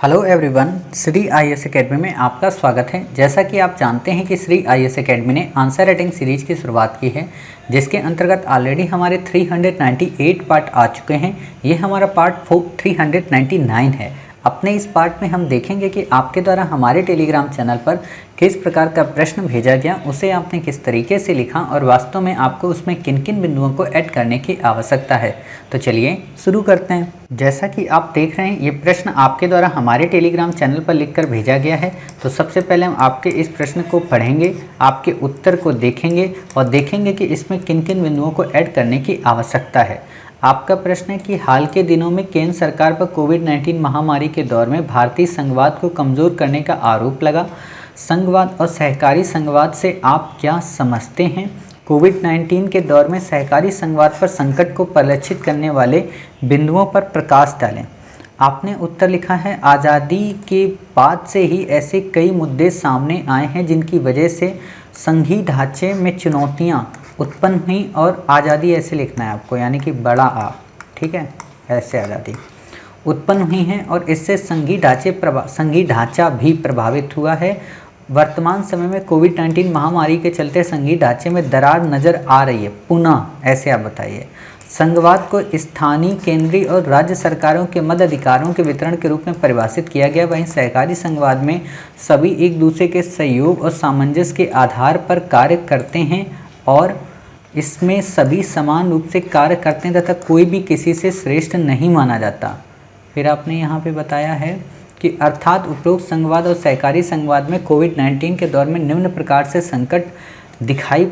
Hello everyone, Shri IAS academy में आपका स्वागत है। जैसा कि आप जानते हैं कि श्री आईएएस एकेडमी ने आंसर राइटिंग सीरीज की शुरुआत की है, जिसके अंतर्गत ऑलरेडी हमारे 398 पार्ट आ चुके हैं। ये हमारा पार्ट 399 है। अपने इस पार्ट में हम देखेंगे कि आपके द्वारा हमारे टेलीग्राम चैनल पर किस प्रकार का प्रश्न भेजा गया, उसे आपने किस तरीके से लिखा और वास्तव में आपको उसमें किन किन बिंदुओं को ऐड करने की आवश्यकता है। तो चलिए शुरू करते हैं। जैसा कि आप देख रहे हैं, ये प्रश्न आपके द्वारा हमारे टेलीग्राम चैनल पर लिखकर भेजा गया है। तो सबसे पहले हम आपके इस प्रश्न को पढ़ेंगे, आपके उत्तर को देखेंगे और देखेंगे कि इसमें किन किन बिंदुओं को ऐड करने की आवश्यकता है। आपका प्रश्न है कि हाल के दिनों में केंद्र सरकार पर कोविड-19 महामारी के दौर में भारतीय संघवाद को कमज़ोर करने का आरोप लगा। संघवाद और सहकारी संघवाद से आप क्या समझते हैं? कोविड-19 के दौर में सहकारी संघवाद पर संकट को परिलक्षित करने वाले बिंदुओं पर प्रकाश डालें। आपने उत्तर लिखा है, आज़ादी के बाद से ही ऐसे कई मुद्दे सामने आए हैं जिनकी वजह से संघीय ढांचे में चुनौतियाँ उत्पन्न हुई। और आज़ादी ऐसे लिखना है आपको, यानी कि बड़ा आ, ठीक है, ऐसे आज़ादी उत्पन्न हुई हैं और इससे संघीय ढांचा भी प्रभावित हुआ है। वर्तमान समय में कोविड-19 महामारी के चलते संघीय ढांचे में दरार नज़र आ रही है। पुनः ऐसे आप बताइए। संघवाद को स्थानीय, केंद्रीय और राज्य सरकारों के मध्य अधिकारों के वितरण के रूप में परिभाषित किया गया। वहीं सहकारी संघवाद में सभी एक दूसरे के सहयोग और सामंजस्य के आधार पर कार्य करते हैं और इसमें सभी समान रूप से कार्य करते हैं तथा कोई भी किसी से श्रेष्ठ नहीं माना जाता। फिर आपने यहाँ पे बताया है कि अर्थात उपरोक्त संघवाद और सहकारी संघवाद में कोविड-19 के दौर में निम्न प्रकार से संकट दिखाई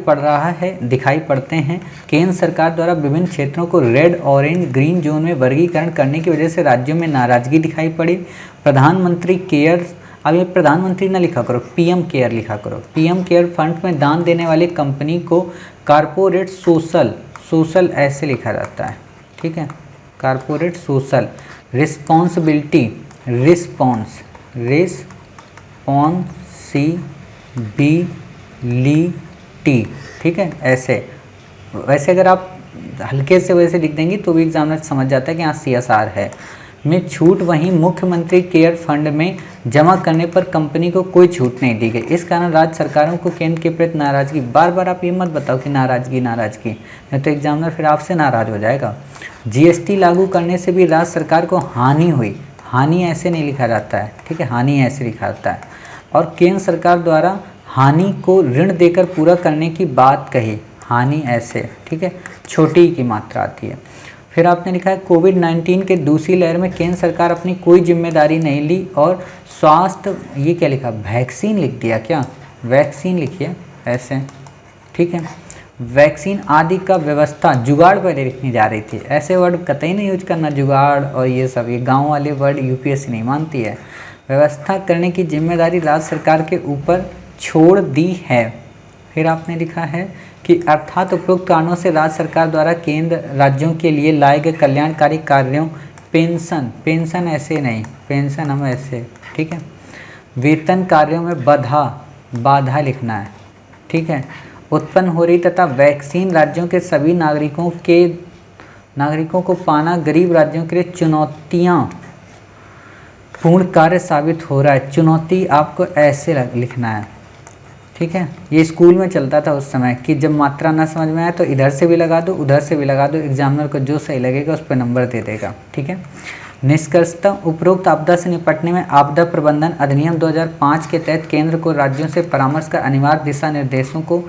पड़ते हैं। केंद्र सरकार द्वारा विभिन्न क्षेत्रों को रेड, ऑरेंज, ग्रीन जोन में वर्गीकरण करने की वजह से राज्यों में नाराजगी दिखाई पड़ी। प्रधानमंत्री केयर, अब ये प्रधानमंत्री ना लिखा करो, पीएम केयर लिखा करो। पीएम केयर फंड में दान देने वाली कंपनी को कारपोरेट सोशल ऐसे लिखा जाता है, ठीक है, कारपोरेट सोशल रिस्पॉन्सिबिलिटी, ठीक है, ऐसे। वैसे अगर आप हल्के से वैसे लिख देंगे तो भी एग्जामिनर समझ जाता है कि यहाँ CSR है में छूट। वहीं मुख्यमंत्री केयर फंड में जमा करने पर कंपनी को कोई छूट नहीं दी गई। इस कारण राज्य सरकारों को केंद्र के प्रति नाराजगी। बार बार आप ये मत बताओ कि नाराजगी, नहीं तो एग्जामिनर फिर आपसे नाराज हो जाएगा। GST लागू करने से भी राज्य सरकार को हानि हुई। हानि ऐसे नहीं लिखा जाता है, ठीक है, हानि ऐसे लिखा जाता है। और केंद्र सरकार द्वारा हानि को ऋण देकर पूरा करने की बात कही। हानि ऐसे, ठीक है, छोटी की मात्रा आती है। फिर आपने लिखा है कोविड-19 के दूसरी लहर में केंद्र सरकार अपनी कोई जिम्मेदारी नहीं ली और स्वास्थ्य, ये क्या लिखा, वैक्सीन लिख दिया क्या, वैक्सीन लिखिए ऐसे, ठीक है, वैक्सीन आदि का व्यवस्था, जुगाड़ पहले लिखनी जा रही थी। ऐसे वर्ड कतई नहीं यूज करना, जुगाड़ और ये सब, ये गाँव वाले वर्ड UPSC नहीं मानती है। व्यवस्था करने की जिम्मेदारी राज्य सरकार के ऊपर छोड़ दी है। फिर आपने लिखा है कि अर्थात उपरोक्त कारणों से राज्य सरकार द्वारा केंद्र राज्यों के लिए लाए गए कल्याणकारी कार्यों, पेंशन ऐसे नहीं, पेंशन हम ऐसे, ठीक है, वेतन कार्यों में बाधा लिखना है, ठीक है, उत्पन्न हो रही तथा वैक्सीन राज्यों के सभी नागरिकों को पाना गरीब राज्यों के लिए चुनौतियाँ पूर्ण कार्य साबित हो रहा है। चुनौती आपको ऐसे लिखना है, ठीक है। ये स्कूल में चलता था उस समय कि जब मात्रा ना समझ में आए तो इधर से भी लगा दो, उधर से भी लगा दो, एग्जामिनर को जो सही लगेगा उस पर नंबर दे देगा, ठीक है। निष्कर्षतः उपरोक्त आपदा से निपटने में आपदा प्रबंधन अधिनियम 2005 के तहत केंद्र को राज्यों से परामर्श कर अनिवार्य दिशा निर्देशों को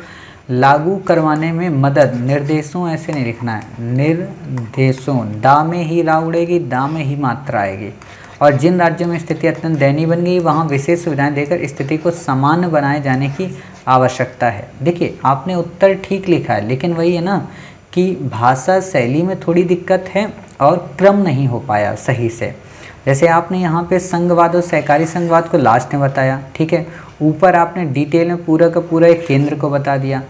लागू करवाने में मदद। निर्देशों ऐसे नहीं लिखना है, निर्देशों, दा में ही रा उड़ेगी, दा में ही मात्रा आएगी। और जिन राज्यों में स्थिति अत्यंत दयनीय बन गई, वहाँ विशेष सुविधाएं देकर स्थिति को सामान्य बनाए जाने की आवश्यकता है। देखिए, आपने उत्तर ठीक लिखा है, लेकिन वही है ना कि भाषा शैली में थोड़ी दिक्कत है और क्रम नहीं हो पाया सही से। जैसे आपने यहाँ पे संघवाद और सहकारी संघवाद को लास्ट में बताया, ठीक है, ऊपर आपने डिटेल में पूरा का पूरा एक केंद्र को बता दिया,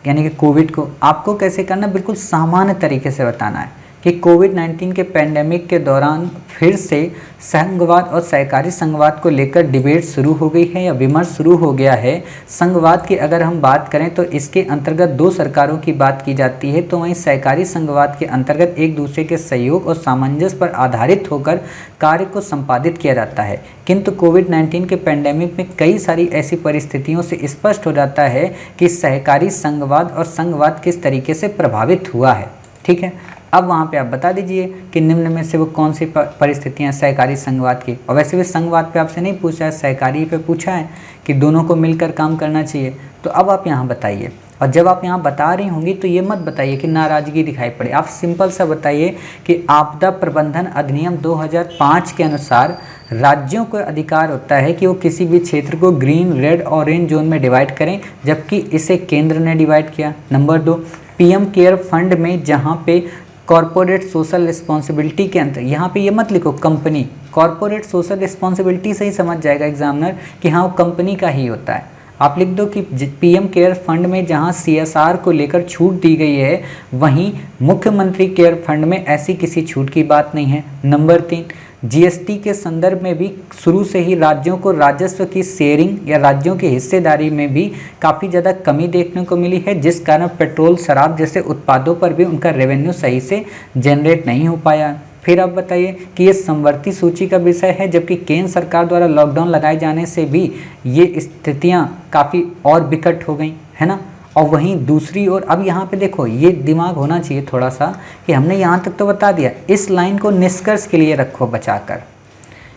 यानी कि कोविड को। आपको कैसे करना, बिल्कुल सामान्य तरीके से बताना है कि कोविड-19 के पैंडेमिक के दौरान फिर से संघवाद और सहकारी संघवाद को लेकर डिबेट शुरू हो गई है या विमर्श शुरू हो गया है। संघवाद की अगर हम बात करें तो इसके अंतर्गत दो सरकारों की बात की जाती है, तो वहीं सहकारी संघवाद के अंतर्गत एक दूसरे के सहयोग और सामंजस्य पर आधारित होकर कार्य को संपादित किया जाता है। किंतु कोविड-19 के पैंडेमिक में कई सारी ऐसी परिस्थितियों से स्पष्ट हो जाता है कि सहकारी संघवाद और संघवाद किस तरीके से प्रभावित हुआ है। ठीक है, अब वहाँ पे आप बता दीजिए कि निम्न में से वो कौन सी परिस्थितियाँ सहकारी संघवाद की। और वैसे भी संघवाद पे आपसे नहीं पूछा है, सहकारी पे पूछा है कि दोनों को मिलकर काम करना चाहिए। तो अब आप यहाँ बताइए, और जब आप यहाँ बता रही होंगी तो ये मत बताइए कि नाराज़गी दिखाई पड़े। आप सिंपल सा बताइए कि आपदा प्रबंधन अधिनियम 2005 के अनुसार राज्यों को अधिकार होता है कि वो किसी भी क्षेत्र को ग्रीन, रेड, ऑरेंज जोन में डिवाइड करें, जबकि इसे केंद्र ने डिवाइड किया। नंबर 2, पीएम केयर फंड में जहाँ पे कॉरपोरेट सोशल रिस्पॉन्सिबिलिटी के अंतर, यहाँ पे ये मत लिखो कंपनी, कॉरपोरेट सोशल रिस्पॉन्सिबिलिटी से ही समझ जाएगा एग्जामिनर कि हाँ वो कंपनी का ही होता है। आप लिख दो कि पीएम केयर फंड में जहाँ सीएसआर को लेकर छूट दी गई है, वहीं मुख्यमंत्री केयर फंड में ऐसी किसी छूट की बात नहीं है। नंबर 3, जीएसटी के संदर्भ में भी शुरू से ही राज्यों को राजस्व की शेयरिंग या राज्यों की हिस्सेदारी में भी काफ़ी ज़्यादा कमी देखने को मिली है, जिस कारण पेट्रोल, शराब जैसे उत्पादों पर भी उनका रेवेन्यू सही से जनरेट नहीं हो पाया। फिर आप बताइए कि ये समवर्ती सूची का विषय है, जबकि केंद्र सरकार द्वारा लॉकडाउन लगाए जाने से भी ये स्थितियाँ काफ़ी और विकट हो गई, है ना। और वहीं दूसरी ओर अब यहाँ पे देखो, ये दिमाग होना चाहिए थोड़ा सा कि हमने यहाँ तक तो बता दिया, इस लाइन को निष्कर्ष के लिए रखो बचाकर,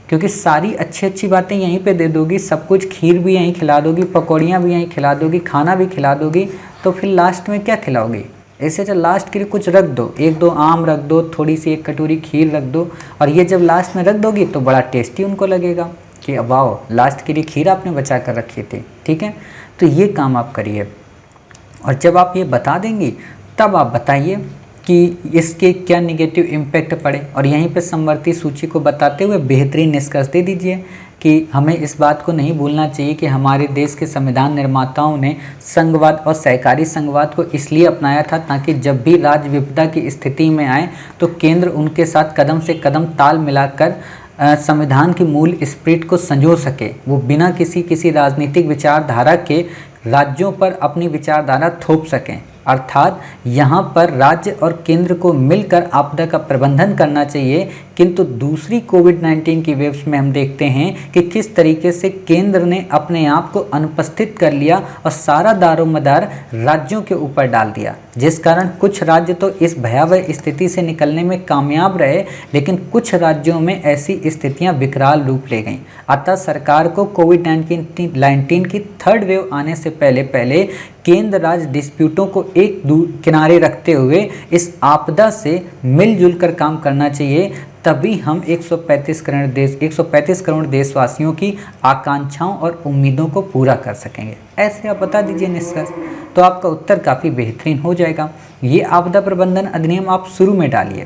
क्योंकि सारी अच्छी अच्छी बातें यहीं पे दे दोगी, सब कुछ, खीर भी यहीं खिला दोगी, पकौड़ियाँ भी यहीं खिला दोगी, खाना भी खिला दोगी, तो फिर लास्ट में क्या खिलाओगी। ऐसे तो लास्ट के लिए कुछ रख दो, 1-2 आम रख दो, थोड़ी सी 1 कटोरी खीर रख दो, और ये जब लास्ट में रख दोगी तो बड़ा टेस्टी उनको लगेगा कि वाह, लास्ट के लिए खीर आपने बचा कर रखी थी। ठीक है, तो ये काम आप करिए, और जब आप ये बता देंगी तब आप बताइए कि इसके क्या नेगेटिव इम्पैक्ट पड़े, और यहीं पे समवर्ती सूची को बताते हुए बेहतरीन निष्कर्ष दे दीजिए कि हमें इस बात को नहीं भूलना चाहिए कि हमारे देश के संविधान निर्माताओं ने संघवाद और सहकारी संघवाद को इसलिए अपनाया था ताकि जब भी राज्य विपदा की स्थिति में आए तो केंद्र उनके साथ कदम से कदम ताल मिलाकर संविधान की मूल स्पिरिट को संजो सके। वो बिना किसी राजनीतिक विचारधारा के राज्यों पर अपनी विचारधारा थोप सकें, अर्थात यहाँ पर राज्य और केंद्र को मिलकर आपदा का प्रबंधन करना चाहिए। किंतु दूसरी कोविड-19 की वेव्स में हम देखते हैं कि किस तरीके से केंद्र ने अपने आप को अनुपस्थित कर लिया और सारा दारोमदार राज्यों के ऊपर डाल दिया, जिस कारण कुछ राज्य तो इस भयावह स्थिति से निकलने में कामयाब रहे, लेकिन कुछ राज्यों में ऐसी स्थितियां विकराल रूप ले गईं। अतः सरकार को कोविड-19 की थर्ड वेव आने से पहले केंद्र राज्य डिस्प्यूटों को एक किनारे रखते हुए इस आपदा से मिलजुल कर काम करना चाहिए, तभी हम 135 करोड़ देशवासियों की आकांक्षाओं और उम्मीदों को पूरा कर सकेंगे। ऐसे आप बता दीजिए निष्कर्ष, तो आपका उत्तर काफ़ी बेहतरीन हो जाएगा। ये आपदा प्रबंधन अधिनियम आप शुरू में डालिए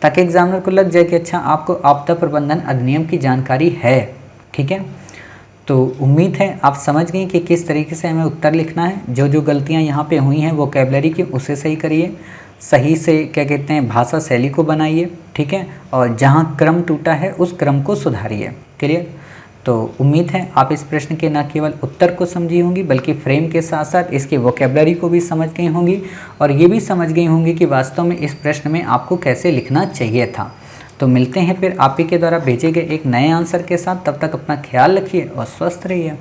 ताकि एग्जामिनर को लग जाए कि अच्छा आपको आपदा प्रबंधन अधिनियम की जानकारी है। ठीक है, तो उम्मीद है आप समझ गई कि किस तरीके से हमें उत्तर लिखना है। जो जो गलतियां यहाँ पे हुई हैं वोकैबुलरी की, उसे सही करिए, सही से क्या कहते हैं भाषा शैली को बनाइए। ठीक है, और जहाँ क्रम टूटा है उस क्रम को सुधारिए। क्लियर, तो उम्मीद है आप इस प्रश्न के न केवल उत्तर को समझी होंगी बल्कि फ्रेम के साथ साथ इसके वोकैबुलरी को भी समझ गई होंगी, और ये भी समझ गई होंगी कि वास्तव में इस प्रश्न में आपको कैसे लिखना चाहिए था। तो मिलते हैं फिर आप ही के द्वारा भेजे गए एक नए आंसर के साथ। तब तक अपना ख्याल रखिए और स्वस्थ रहिए।